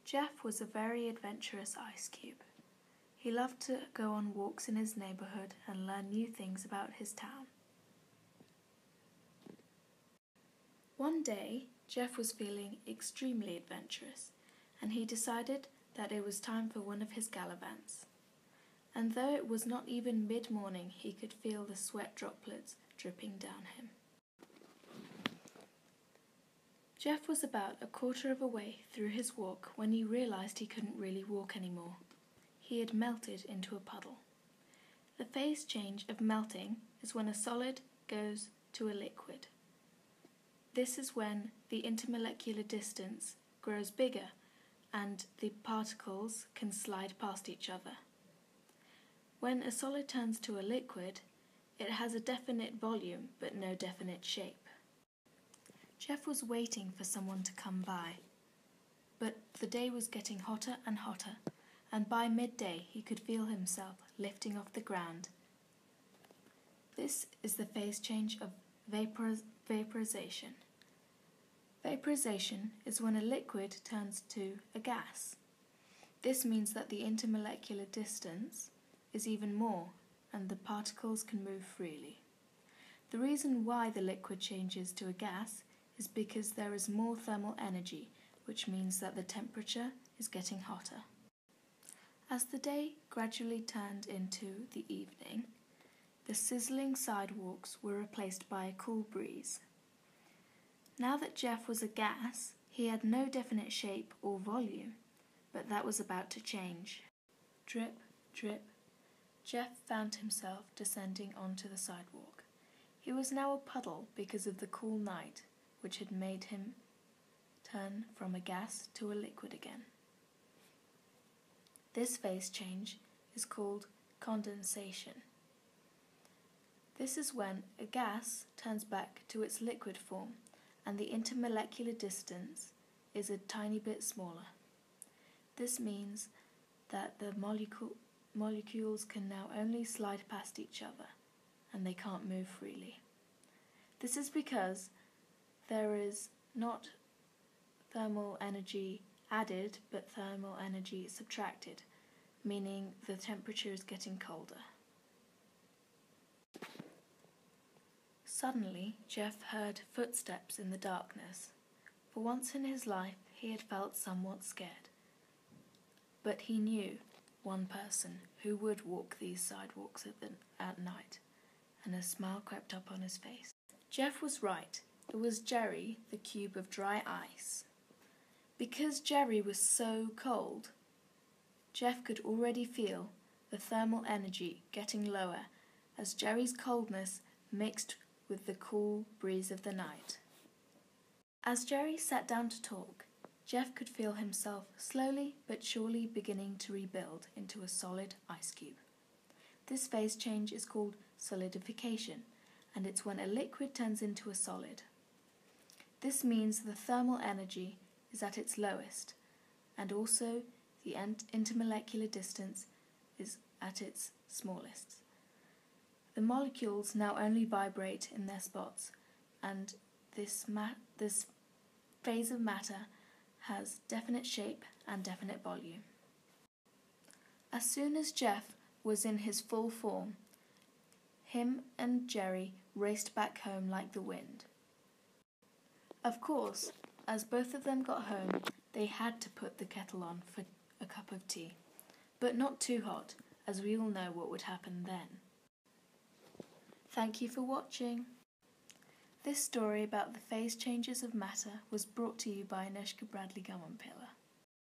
Jeff was a very adventurous ice cube. He loved to go on walks in his neighborhood and learn new things about his town. One day, Jeff was feeling extremely adventurous, and he decided that it was time for one of his gallivants. And though it was not even mid-morning, he could feel the sweat droplets dripping down him. Jeff was about a quarter of a way through his walk when he realized he couldn't really walk anymore. He had melted into a puddle. The phase change of melting is when a solid goes to a liquid. This is when the intermolecular distance grows bigger and the particles can slide past each other. When a solid turns to a liquid, it has a definite volume but no definite shape. Jeff was waiting for someone to come by, but the day was getting hotter and hotter, and by midday he could feel himself lifting off the ground. This is the phase change of vaporization. Vaporization is when a liquid turns to a gas. This means that the intermolecular distance is even more and the particles can move freely. The reason why the liquid changes to a gas is because there is more thermal energy, which means that the temperature is getting hotter. As the day gradually turned into the evening, the sizzling sidewalks were replaced by a cool breeze. Now that Jeff was a gas, he had no definite shape or volume, but that was about to change. Drip, drip, Jeff found himself descending onto the sidewalk. He was now a puddle because of the cool night, which had made him turn from a gas to a liquid again. This phase change is called condensation. This is when a gas turns back to its liquid form and the intermolecular distance is a tiny bit smaller. This means that the molecules can now only slide past each other and they can't move freely. This is because there is not thermal energy added but thermal energy subtracted, meaning the temperature is getting colder. Suddenly, Jeff heard footsteps in the darkness. For once in his life, he had felt somewhat scared. But he knew one person who would walk these sidewalks at night, and a smile crept up on his face. Jeff was right. It was Jerry, the cube of dry ice. Because Jerry was so cold, Jeff could already feel the thermal energy getting lower as Jerry's coldness mixed with the cool breeze of the night. As Jerry sat down to talk, Jeff could feel himself slowly but surely beginning to rebuild into a solid ice cube. This phase change is called solidification, and it's when a liquid turns into a solid. This means the thermal energy is at its lowest, and also the intermolecular distance is at its smallest. The molecules now only vibrate in their spots, and this phase of matter has definite shape and definite volume. As soon as Jeff was in his full form, him and Jerry raced back home like the wind. Of course, as both of them got home, they had to put the kettle on for a cup of tea, but not too hot, as we all know what would happen then. Thank you for watching. This story about the phase changes of matter was brought to you by Anoushka BG.